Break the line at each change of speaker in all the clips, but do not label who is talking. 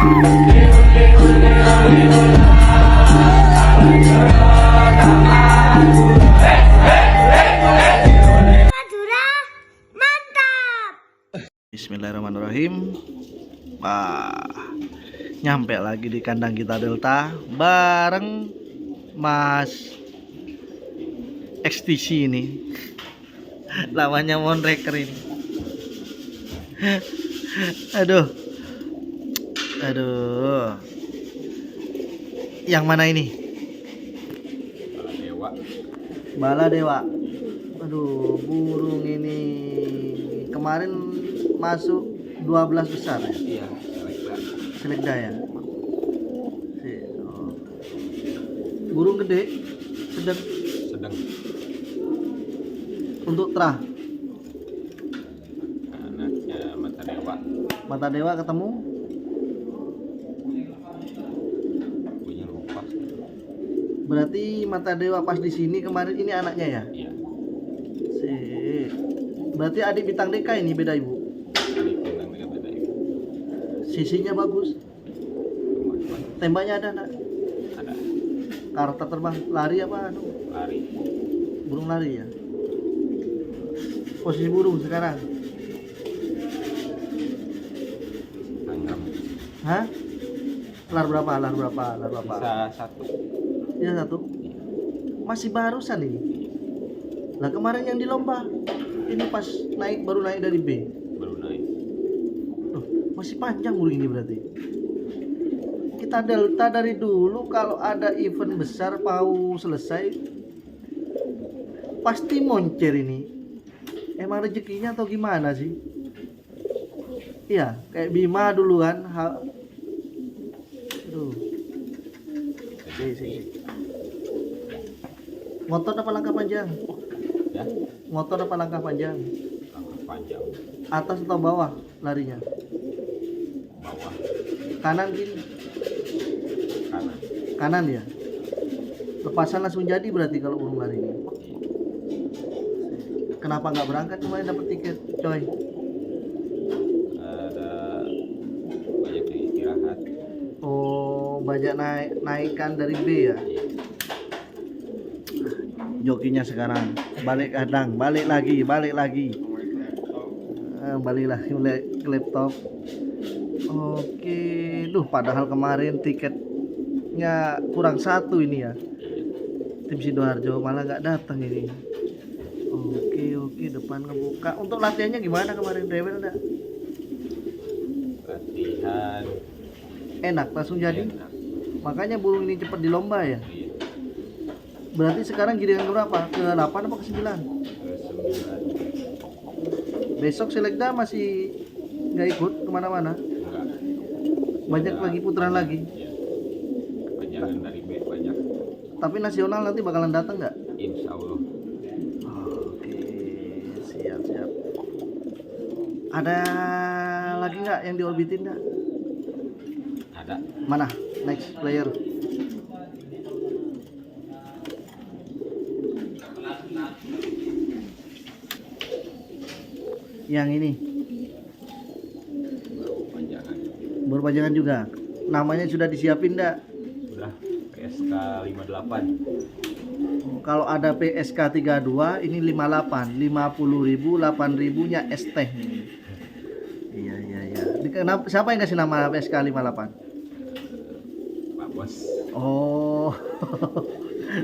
Madura, mantap.
Bismillahirrahmanirrahim. Wah, nyampe lagi di kandang kita Delta bareng Mas XTC ini. Lawannya Monreker ini. Aduh. Aduh. Yang mana ini?
Dewa.
Bala Dewa. Aduh, burung ini kemarin masuk 12 besar ya?
Iya,
Selekda ya. Oh. Burung gede, sedang
sedang
untuk terah.
anaknya mata dewa
Mata Dewa ketemu.
punya lupa.
Berarti Mata Dewa pas di sini kemarin ini anaknya ya?
Iya,
Sip. Berarti adik bintang Deka ini beda ibu.
tadi bilang dengan beda ibu.
Sisinya bagus.
Kemampuan
Tembaknya ada nak?
ada,
Karakter terbang, lari apa anu?
lari,
Burung lari ya. Posisi burung sekarang.
tanggam
Hah? Lar berapa? Lar berapa? Lar berapa?
bisa satu.
Ya satu. Masih barusan ini. Lah kemarin yang di lomba ini pas naik baru naik dari B.
Baru naik.
Loh, masih panjang burung ini berarti. Kita Delta dari dulu kalau ada event besar mau selesai pasti moncer ini. Emang rezekinya atau gimana sih? Iya, kayak Bima dulu kan. Aduh. Sih. Ngotot apa langkah panjang?
Ya,
Ngotot apa langkah panjang?
langkah panjang,
Atas atau bawah larinya?
bawah,
Kanan kiri?
kanan.
Kanan ya. Lepasan langsung jadi berarti kalau burung lari ini. Kenapa nggak berangkat kemarin dapat tiket, coy?
Ada banyak yang istirahat.
Oh, banyak naikkan dari B ya.
Iya,
Jokinya sekarang balik kandang, balik lagi. Balik lagi ke laptop. Oke, duh padahal kemarin tiketnya kurang satu ini ya. Tim Sidoarjo malah nggak datang ini. Oke, depan ngebuka. Untuk latihannya gimana kemarin, rewel enggak?
latihan
Enak langsung jadi.
enak.
Makanya burung ini cepat di lomba ya.
Iya,
Berarti sekarang giringan berapa? Ke 8 apa ke 9?
ke 9
Besok Selekda masih nggak ikut kemana-mana.
enggak.
Banyak
Sudah
lagi putaran lagi.
Iya. Kepanjangan dari B banyak.
Tapi nasional nanti bakalan datang nggak?
Insya Allah.
Oke, siap. Ada lagi nggak yang diorbitin nggak?
Ada.
Mana? Next player. Yang ini
Panjangan.
berpanjangan juga. Namanya sudah disiapin nggak?
Sudah PSK 58.
Kalau ada PSK 32 ini 58, 50.000, 8.000-nya ST. Iya. Siapa yang kasih nama PSK 58?
Pak Bos.
Oh.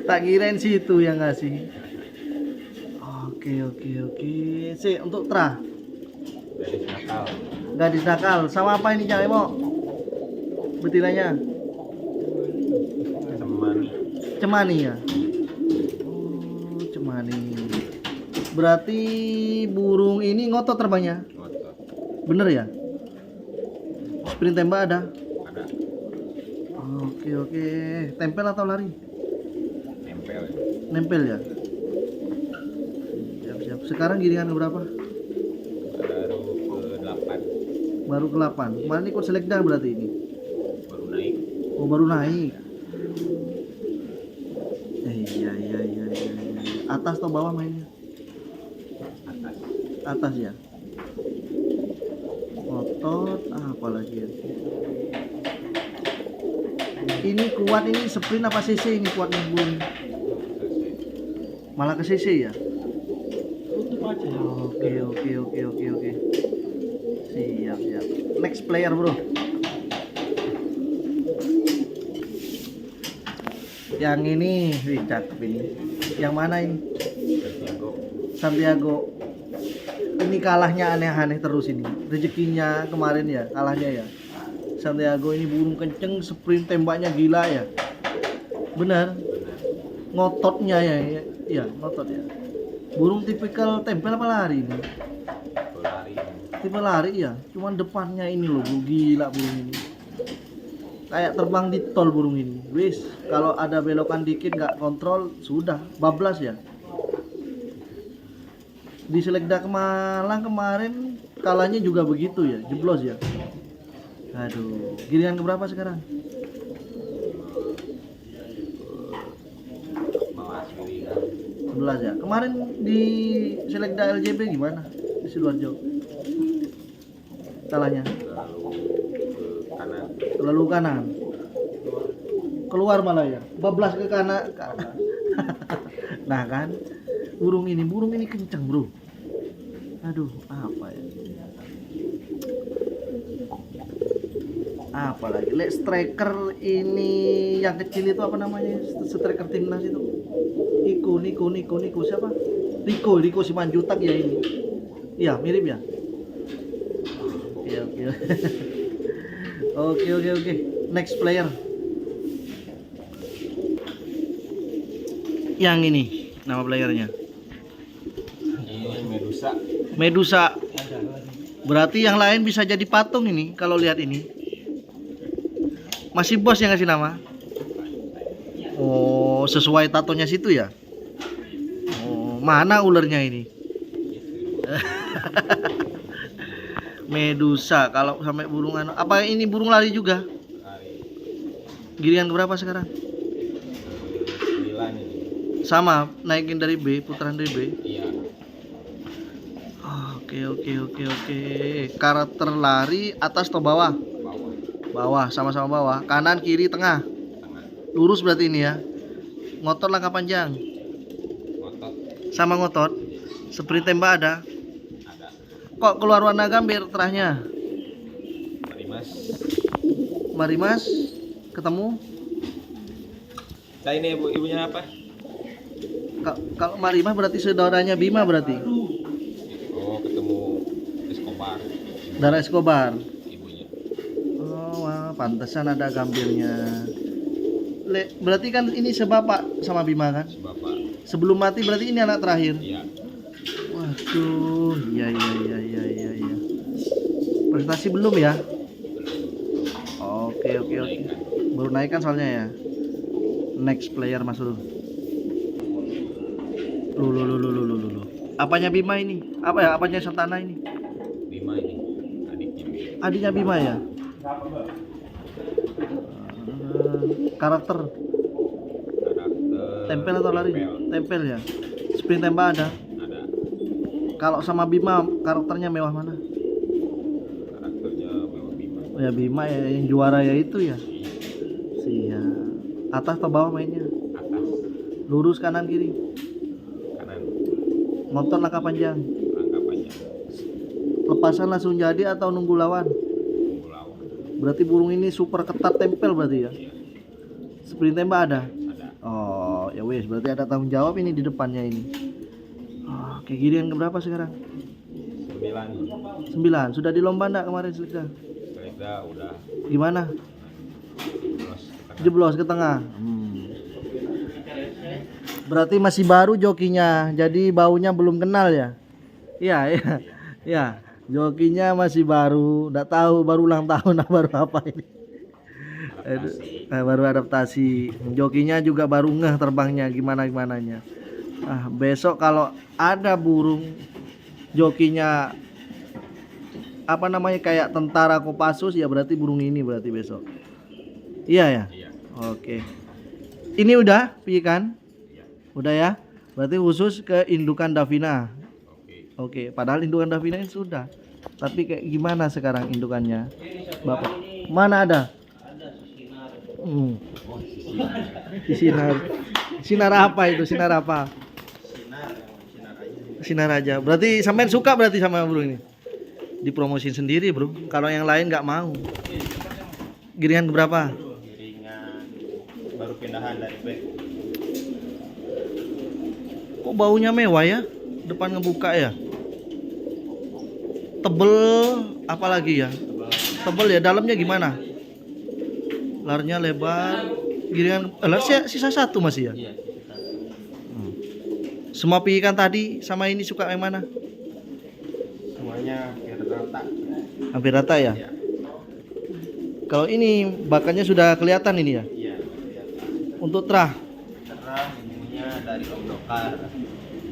Tak kirain situ yang ngasih. Oke. Sih, untuk terah.
Dari Nakal.
Gadis nakal. Sama apa ini Cak Emo? Betinanya?
Temani.
Cemani ya? Oh, cemani. Berarti burung ini ngotot terbangnya?
Ngotot.
Bener ya? Sprint tembak ada?
Ada.
Oke. Tempel atau lari?
Nempel.
Nempel ya? Siap. Sekarang giringan berapa?
Baru ke 8.
Baru ke 8. Kemarin ikut Selekda berarti ini?
Baru naik.
Oh, baru naik. Iya. Atas atau bawah mainnya?
Atas.
Atas ya. Otot apa lagi ya? Ini kuat, ini sprint apa CC ini kuatnya burung? Malah ke CC ya? Oke. Siap. Next player bro. Yang ini, wih cakep ini. Yang mana ini? Santiago. Ini kalahnya aneh-aneh terus ini. Rezekinya kemarin ya, kalahnya ya. Santiago ini burung kenceng, sprint tembaknya gila ya. Benar. Ngototnya ya, ngotot ya. Burung tipikal tempel apa lari ini? Tipe lari ya, cuman depannya ini loh, gila burung ini. Kayak terbang di tol burung ini. Wis, kalau ada belokan dikit nggak kontrol, sudah bablas ya. Di Selekda Malang kemarin kalahnya juga begitu ya, jeblos ya. Aduh, giliran keberapa sekarang?
Mawas giliran
11 ya. Kemarin di Selekda LJB gimana? Di Sidoarjo. Kalahnya
terlalu ke kanan.
terlalu kanan. Keluar malah ya. Bablas ke kanan. Nah kan, burung ini kenceng, Bro. Aduh, apa ya? Apa lagi? Striker ini yang kecil itu apa namanya? Striker timnas itu. Niko siapa? Riko Simanjutak ya ini. Iya, mirip ya. Oke. Oke. Next player. Yang ini nama playernya.
Ini
Medusa. Berarti yang lain bisa jadi patung ini kalau lihat ini. Masih bos yang ngasih nama. Oh, sesuai tatonya situ ya. Oh, mana ulernya ini? Medusa. Kalau sampai burung apa ini burung lari juga? Giliran berapa sekarang?
9 ini.
Sama, naikin dari B, putaran dari B.
Iya.
Oke. Karakter lari atas atau bawah? Bawah, sama-sama bawah. Kanan, kiri, tengah. Lurus berarti ini ya. Ngotot langkah panjang.
Ngotot
Sama ngotot. Sprint tembak ada.
ada.
Kok keluar warna gambir terahnya? Mari mas, ketemu.
Nah ini ibunya apa?
Kalau Marimah berarti saudaranya Bima berarti.
Oh, ketemu Escobar
Darah Escobar.
ibunya.
Oh, wah, pantesan ada gambirnya. Berarti kan ini sebapak sama Bima kan?
Bapak.
Sebelum mati berarti ini anak terakhir.
Iya.
Waduh, iya. Prestasi belum ya? Oke. Baru naik kan soalnya ya. Next player Mas Lu. Lu. Apanya Bima ini? Apa ya? Apanya Santana ini?
Bima ini
Adiknya Bima ya? Karakter tempel atau lari? Tempel ya. Sprint tembak ada.
ada.
Kalau sama Bima karakternya mewah mana?
Karakternya Bima.
Oh ya Bima ya yang juara ya itu ya. Siap. Atas atau bawah mainnya?
Atas
Lurus kanan kiri.
kanan
Motor langkah panjang.
langkah panjang.
Lepasan langsung jadi atau nunggu lawan?
Tunggu lawan.
Berarti burung ini super ketat tempel berarti ya.
Iya.
Sprint tembak ada.
Ada.
Oh ya wes berarti ada tanggung jawab ini di depannya ini. Oke giliran keberapa sekarang?
9.
9. Sudah di lomba enggak kemarin Selekda?
Selekda udah
Gimana? Jeblos ke tengah. Berarti masih baru jokinya, jadi baunya belum kenal ya? Iya. Jokinya masih baru, nggak tahu baru ulang tahun atau baru apa ini. Baru adaptasi. Jokinya juga baru ngeh terbangnya gimananya. Besok kalau ada burung jokinya apa namanya kayak tentara Kopassus ya berarti burung ini berarti besok. Iya ya.
Iya.
Oke. Ini udah pikan?
Iya.
Udah ya. Berarti khusus ke indukan Davina.
Oke.
Oke, padahal indukan Davina ini sudah. Tapi kayak gimana sekarang indukannya? Bapak. Mana ada? Disinar. Sinar apa itu? Sinar apa? Sinar aja. Berarti sampean suka berarti sama burung ini? Dipromosin sendiri, Bro. Kalau yang lain nggak mau. Giringan berapa?
Giringan baru pindahan dari bek.
Kok baunya mewah ya? Depan ngebuka ya. Tebel apalagi ya? Tebel ya, dalamnya gimana? Larnya lebar. Giringan sisa satu masih ya?
Iya.
Semua piikan tadi sama ini suka yang mana?
Semuanya hampir rata.
Hampir rata ya?
Iya.
Kalau ini bakannya sudah kelihatan ini ya?
Iya, kelihatan.
Untuk terah.
Terang ininya dari Om Dokar,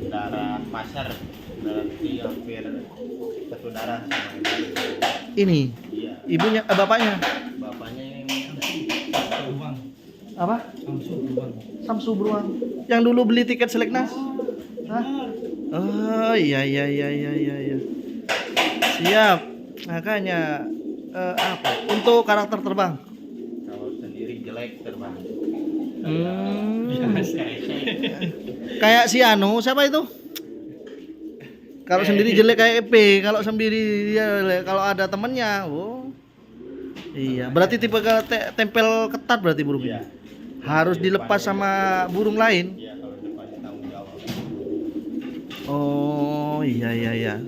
darah pasar, berarti hampir satu darah sama yang tadi.
Ini
Iya.
ibunya, bapaknya
Bapaknya ini
apa? Samsu Beruang. Yang dulu beli tiket Seleknas. Hah? Oh iya. Siap. Makanya apa? Untuk karakter terbang.
kalau sendiri jelek terbang.
Kayak si Anu, siapa itu? Kalau sendiri jelek kayak EP, kalau sendiri dia kalau ada temennya, oh. Iya, berarti tipe tempel ketat berarti burung ini.
Iya.
Harus dilepas sama burung lain.
Iya, kalau depannya tanggung jawab.
Oh, iya.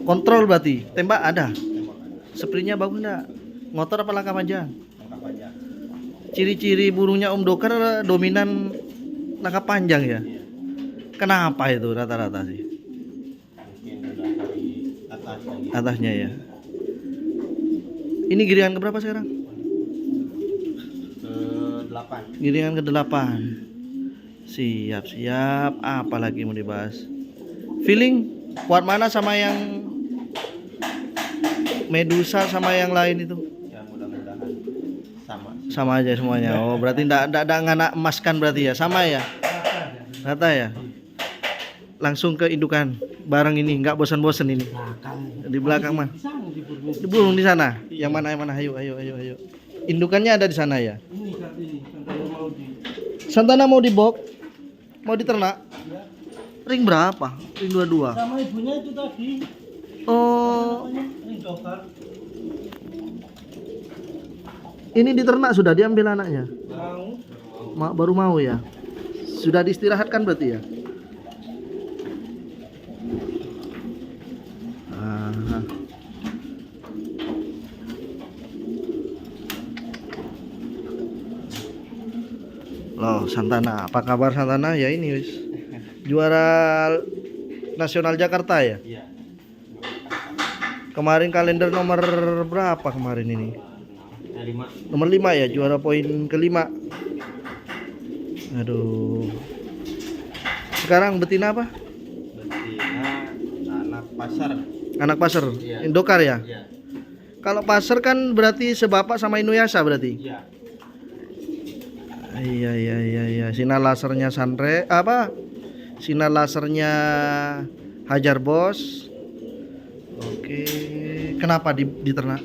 Kontrol berarti, tembak ada.
Tembak ada.
Sprintnya bagus enggak? Ngotor apa langkah panjang?
Angka panjang.
Ciri-ciri burungnya Om Dokar dominan langkah panjang ya?
Iya.
Kenapa itu rata-rata sih?
Mungkin udah dari atas lagi.
Atasnya ya. Ini giringan keberapa sekarang?
Ke-8.
Giringan ke-8. Siap. Apa lagi mau dibahas? Feeling kuat mana sama yang Medusa sama yang lain itu?
Ya mudah-mudahan sama.
Sama aja semuanya. Oh, berarti enggak nganak emaskan berarti ya. Sama ya? Rata ya? Langsung ke indukan. Bareng ini enggak bosan-bosan ini. Di belakang mah. Di burung di sana. Yang mana? Ayo. Indukannya ada di sana ya? Santana mau dibok? Mau diternak? Ring berapa? Ring 22.
Sama ibunya itu tadi.
Oh,
Ini dokter.
ini diternak sudah diambil anaknya.
Mau.
Baru mau ya. Sudah diistirahatkan berarti ya? Aha. Loh, Santana, apa kabar Santana? Ya ini wis. Juara nasional Jakarta ya?
Iya.
Kemarin kalender nomor berapa kemarin ini?
5.
Nomor 5 ya, juara poin kelima. Aduh. Sekarang betina apa?
Betina anak pasar.
Anak pasar.
Iya.
Indokar ya?
Iya.
Kalau pasar kan berarti sebapak sama Inuyasha berarti.
Iya.
Iya. Sinar lasernya Sanre apa? Sinar lasernya Hajar Bos. Oke. Kenapa diternak?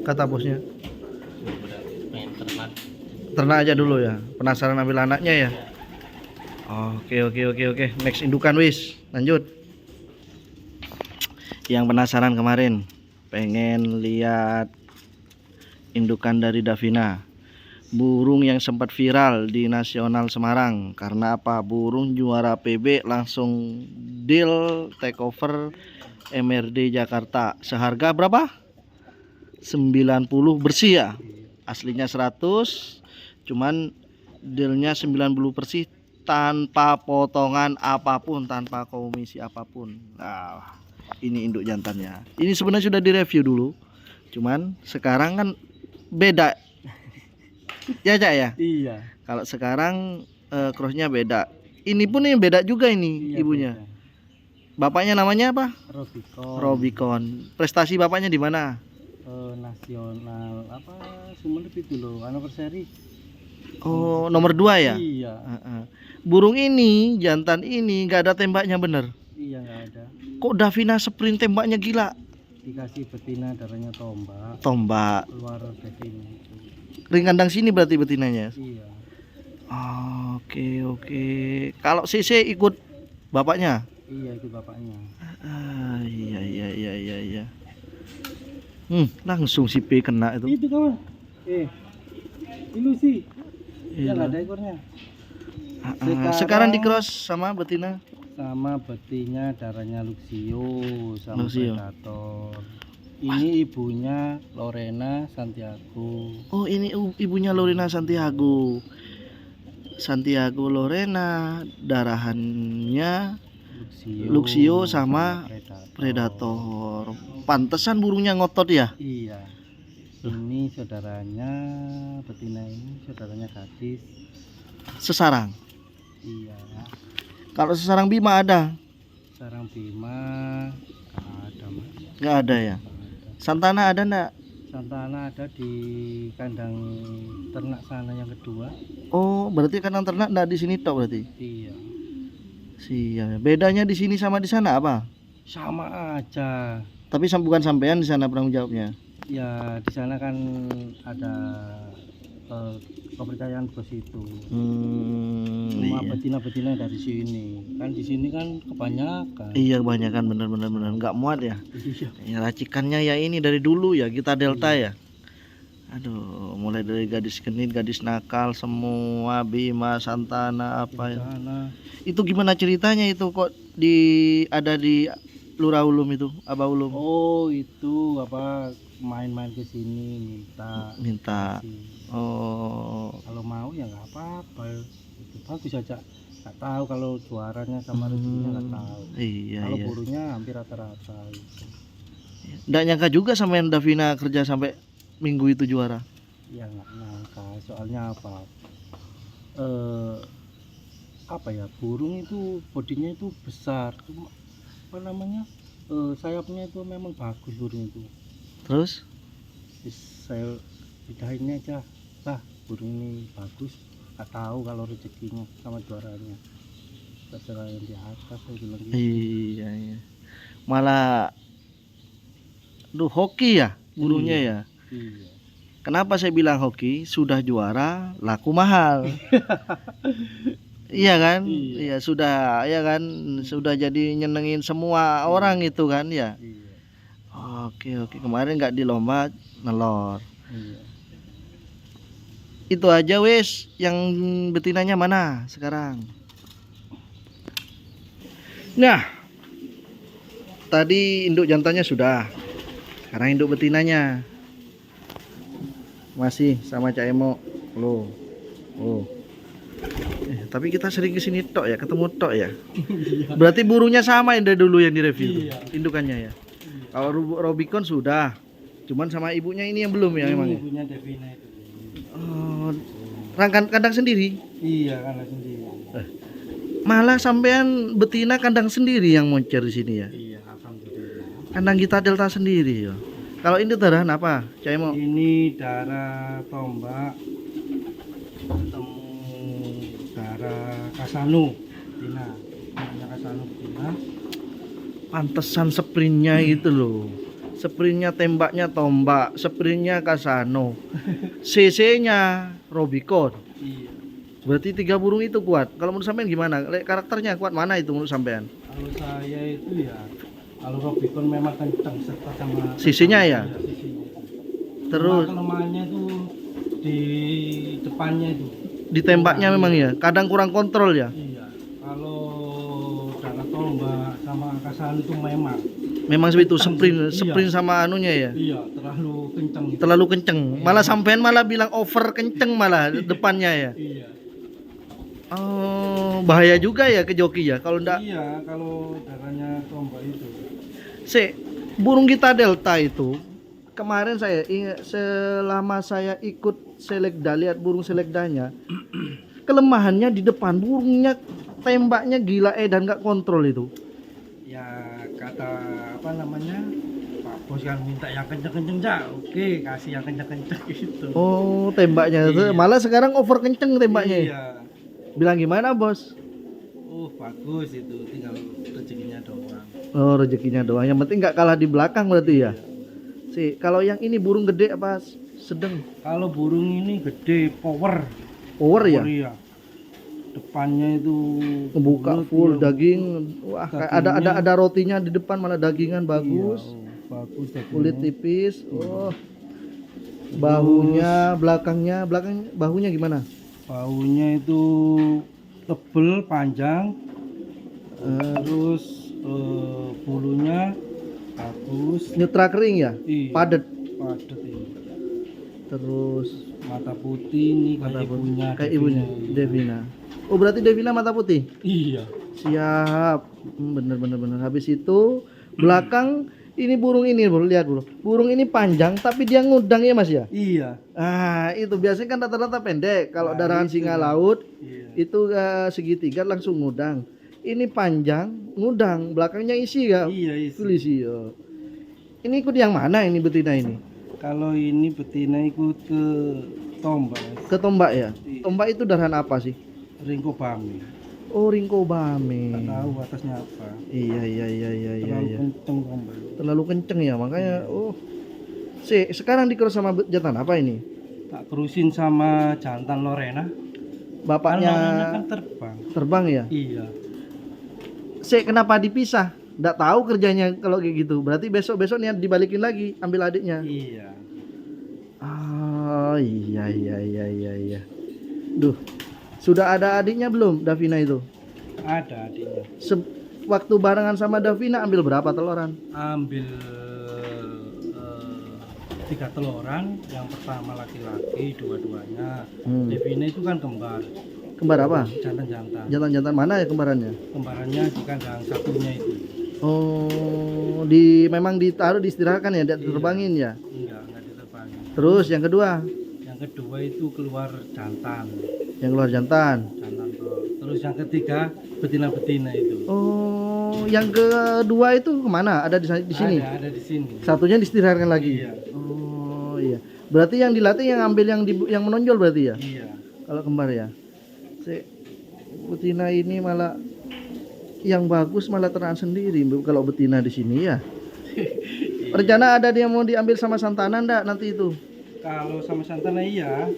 Kata bosnya.
Udah pengen ternak.
Ternak aja dulu ya. Penasaran ambil anaknya ya. Oke. Next indukan wis. Lanjut. Yang penasaran kemarin pengen lihat indukan dari Davina. Burung yang sempat viral di Nasional Semarang. Karena apa? Burung juara PB langsung deal takeover MRD Jakarta. Seharga berapa? 90 bersih ya. Aslinya 100. Cuman dealnya 90 bersih tanpa potongan apapun, tanpa komisi apapun. Nah, ini induk jantannya. Ini sebenarnya sudah direview dulu. Cuman sekarang kan beda. Ya, Cak ya?
Iya.
Kalau sekarang crossnya beda. Ini pun yang beda juga ini ibunya. Bapaknya namanya apa? Robicon. Prestasi bapaknya di mana?
Nasional apa Sumenep itu loh, anniversary.
Oh, nomor 2 ya?
Iya.
Burung ini, jantan ini nggak ada tembaknya bener.
Iya nggak ada.
Kok Davina sprint tembaknya gila?
Dikasih betina darahnya tombak.
Tombak.
Keluar betina itu.
ring kandang sini berarti betinanya.
Iya.
Oke. Kalau CC ikut bapaknya?
Iya itu bapaknya.
Iya. Langsung si P kena itu.
Itu kawan. Ilusi.
Iya.
Ya nggak ada ekornya.
Sekarang di cross sama betina.
Sama betina darahnya Luxio sama
Luxio.
Predator. Ini ibunya Lorena Santiago.
Oh, ini ibunya Lorena Santiago. Santiago Lorena, darahannya Luxio sama Predator. Pantesan burungnya ngotot ya?
Iya. Ini saudaranya betina, ini saudaranya gadis.
Sesarang.
Iya.
Kalau sesarang Bima ada?
Sarang Bima ada mas.
Nggak ada ya? Santana ada nggak?
Santana ada di kandang ternak sana yang kedua.
Oh, berarti kandang ternak nggak di sini tok berarti?
Iya.
Siap. Bedanya di sini sama di sana apa?
Sama aja.
Tapi bukan sampean di sana penanggung jawabnya.
Ya di sana kan ada kepercayaan bos itu. Cuma
Iya.
betina-betina dari sini. Kan di sini kan kebanyakan.
Iya, kebanyakan bener nggak muat ya.
Iya.
Ya racikannya ya ini dari dulu ya kita Delta ya. Aduh, mulai dari gadis genit, gadis nakal semua, Bima, Santana apa
Di
ya.
sana.
Itu gimana ceritanya itu kok ada di Lurah Ulum itu, Abah Ulum?
Oh itu apa main-main ke sini minta.
Minta. Oh.
Kalau mau ya nggak apa-apa. Itu bagus aja. Nggak tahu kalau juaranya sama rezekinya nggak tahu.
Iya,
Kalau
iya.
burunya hampir rata-rata. Gitu.
Nggak nyangka juga sama yang Davina kerja sampai minggu itu juara.
Ya nggak nyangka. Soalnya apa? Apa ya, burung itu bodinya itu besar. Cuma apa namanya? Sayapnya itu memang bagus burung itu.
Terus?
Terus saya bidahinnya aja. Lah burung ini bagus. Nggak tahu kalau rezekinya sama juaranya. Terserah yang di atas saya bilang gitu.
Iya. Malah hoki ya burungnya ya.
Iya.
Kenapa saya bilang hoki? Sudah juara, laku mahal. Iya kan? Iya, sudah, ya kan? Sudah jadi nyenengin semua orang itu kan ya.
Iya.
Oke. Kemarin nggak di lomba nelor.
Iya.
Itu aja wes. Yang betinanya mana sekarang? Nah, tadi induk jantannya sudah. Sekarang induk betinanya masih sama Cak Emo. Loh. Oh. Tapi kita sering kesini tok ya, ketemu tok ya. Berarti burunya sama yang dari dulu yang direview.
Iya.
Indukannya ya. Kalau Robicon sudah. Cuman sama ibunya ini yang belum ya
Ini
emang. Ya?
ibunya Devina itu.
Oh, kandang sendiri.
Iya, karena sendiri.
Malah sampean betina kandang sendiri yang moncer di sini ya.
Iya, alhamdulillah.
Kandang kita Delta sendiri ya. Kalau ini darahan apa? Cai mau.
Ini darah tombak ketemu darah Kasano betina. Namanya Kasano betina.
Pantesan sprintnya itu loh. Sprintnya tembaknya tombak, sprintnya Kasano. CC-nya Robicon.
Iya.
Berarti 3 burung itu kuat. Kalau menurut sampean gimana? Karakternya kuat mana itu menurut sampean?
Kalau saya itu ya, kalau Robicon memang kencang serta sama
Sisinya ya?
Iya, sisinya.
Terus
Cuma kelemahannya itu di depannya itu.
ditembaknya memang ya. Kadang kurang kontrol ya.
Iya. Kalau darah tombak sama Kasano itu
Memang seperti itu
Iya.
sprint sama anunya ya.
iya terlalu kencang itu.
Terlalu kenceng. Malah sampean malah bilang over kenceng malah depannya ya.
Iya.
Oh, bahaya juga ya ke joki ya kalau ndak.
Iya, kalau darahnya tombak itu.
Burung kita Delta itu kemarin saya ingat selama saya ikut selekda, lihat burung selektanya, kelemahannya di depan, burungnya tembaknya gila dan nggak kontrol itu.
Ya kata apa namanya, Pak Bos kan minta yang kenceng-kenceng ya, oke kasih yang kenceng-kenceng gitu.
Oh, tembaknya
Iya.
malah sekarang over kenceng tembaknya.
Iya.
Bilang gimana bos?
Bagus itu, tinggal rezekinya doang.
Oh, rezekinya doang. Yang penting nggak kalah di belakang berarti ya. Kalau yang ini burung gede apa sedang.
Kalau burung ini gede, power.
Power ya?
Iya. Depannya itu
Ngebuka
bulat,
full
iya.
daging. Wah, kayak ada rotinya di depan, malah dagingan bagus.
Iya, oh, bagus dagingnya.
Kulit tipis. Oh. Bahunya, belakang bahunya gimana?
Baunya itu tebel, panjang. Terus bulunya bagus.
Nyutra kering ya?
Iya.
Padet.
Padet ini.
Terus
Mata putih ini
mata
kayak
putih.
ibunya.
Kayak ibunya, Devina. Oh, berarti Devina mata putih?
Iya.
Siap. Bener. Habis itu belakang ini burung ini, bro, lihat bro. Burung ini panjang tapi dia ngudang ya Mas ya?
Iya.
Ah, itu biasanya kan rata-rata pendek. Kalau
Nah,
darahan
itu.
singa laut
Iya.
itu segitiga langsung ngudang. Ini panjang, ngudang, belakangnya isi ya.
Iya, isi.
Isi ya. Ini ikut yang mana ini betina ini?
Kalau ini betina ikut ke tombak.
Ke tombak ya?
Iya.
Tombak itu darahan apa sih?
Ringko Bami.
Oh, Ringko Bame.
Tak tahu atasnya apa.
Iya.
Terlalu kenceng tombak.
Terlalu kenceng ya, makanya sekarang dikerus sama jantan apa ini?
Tak kerusin sama jantan Lorena.
Bapaknya
Lorena kan terbang.
terbang ya?
Iya.
Kenapa dipisah? Nggak tahu kerjanya kalau kayak gitu. Berarti besok niat dibalikin lagi, ambil adiknya.
Iya.
Oh iya. Duh, sudah ada adiknya belum Davina itu?
Ada adiknya.
Waktu barengan sama Davina ambil berapa teloran?
Ambil 3 teloran. Yang pertama laki-laki, dua-duanya. Devina itu kan kembar.
Kembar apa?
Jantan-jantan.
Jantan-jantan mana ya kembarannya?
Kembarannya di kandang satunya itu.
Oh, memang ditaruh diistirahatkan ya, tidak diterbangin ya.
Enggak diterbangin.
Terus yang kedua,
Yang kedua itu keluar jantan.
yang keluar jantan.
Jantan tuh. Terus yang ketiga betina-betina itu.
Oh, yang kedua itu kemana? Ada di sini.
Ada di sini.
Satunya diistirahatkan lagi.
Iya.
Oh iya. Berarti yang dilatih yang ambil yang menonjol berarti ya?
Iya.
Kalau kembar ya. Betina ini malah yang bagus malah terang sendiri kalau betina di sini ya. Rencana ada dia mau diambil sama Santana ndak nanti itu?
Kalau sama Santana iya.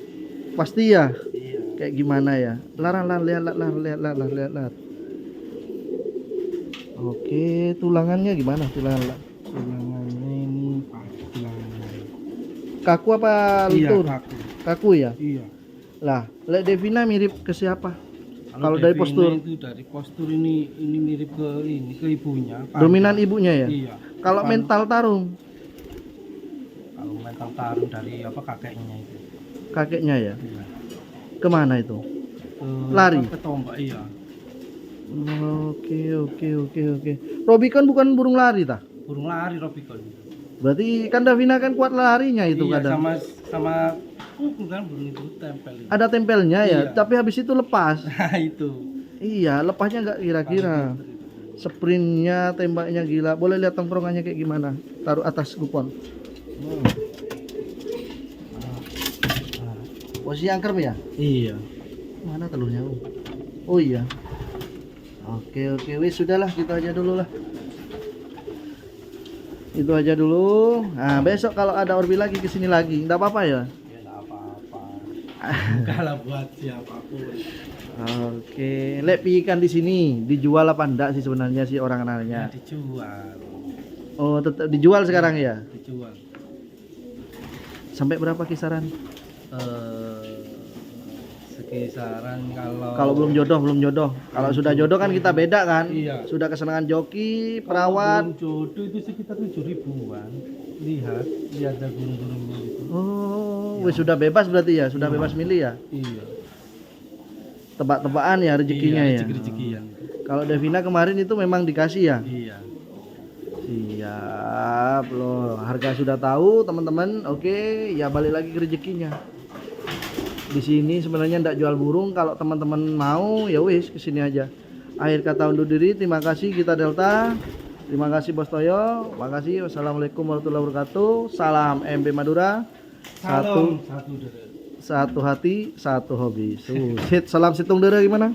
Pasti ya.
Iya.
Kayak gimana ya? Lihat. Oke, tulangannya gimana? Tulangannya
Ini tulangannya.
kaku apa
Iya,
luntur?
kaku.
Kaku ya?
Iya.
Lah, Devina mirip ke siapa? Kalau dari
Devina
postur?
itu dari postur ini mirip ke ibunya.
Dominan ibunya ya?
Iya.
Kalau mental tarung,
Kalau mental tarung dari kakeknya itu.
kakeknya ya?
Iya.
Kemana itu?
Lari.
Lari?
Ke tombak iya.
Oke. Robi kan bukan burung lari tah?
Burung lari Robicon.
Berarti kan Davina kan kuat larinya itu
Iya,
kadang.
sama kuku kan burung itu tempel.
Ada tempelnya ya,
Iya.
tapi habis itu lepas.
Nah, itu.
Iya, lepasnya nggak kira-kira. Sprintnya, tembaknya gila. Boleh lihat tongkrongannya kayak gimana? Taruh atas kupon. Posisi angker ya?
Iya.
Mana telurnya? Oh iya. Oke, wis sudahlah, gitu aja dulu lah. Itu aja dulu. Nah, besok kalau ada orbi lagi kesini lagi, enggak apa-apa ya?
Ya enggak apa-apa. Kalau buat siapapun.
Oke, lek ikan di sini dijual apa enggak sih sebenarnya sih orang
Ya
nanya?
dijual.
Oh, tetap dijual sekarang ya?
Dijual.
Sampai berapa kisaran?
Sekisaran
Kalau belum jodoh. Kalau sudah jodoh kan kita beda kan?
Iya.
Sudah kesenangan joki, perawat.
Kalau jodoh itu sekitar 7.000-an. Lihat ada burung-burungnya itu.
Oh, wis sudah bebas berarti ya? Sudah bebas milih ya?
Iya.
Tebak-tebakan ya rezekinya ya?
Rezeki-rezekian.
Kalau Devina kemarin itu memang dikasih ya?
Iya.
Siap loh, harga sudah tahu teman-teman. Oke, ya balik lagi ke rezekinya. Di sini sebenarnya ndak jual burung. Kalau teman-teman mau ya wis kesini aja. Akhir kata undur diri. Terima kasih kita Delta. Terima kasih Bos Toyo. Makasih. Wassalamualaikum warahmatullahi wabarakatuh. Salam MB Madura. Satu hati, satu hobi. Salam situng dere gimana?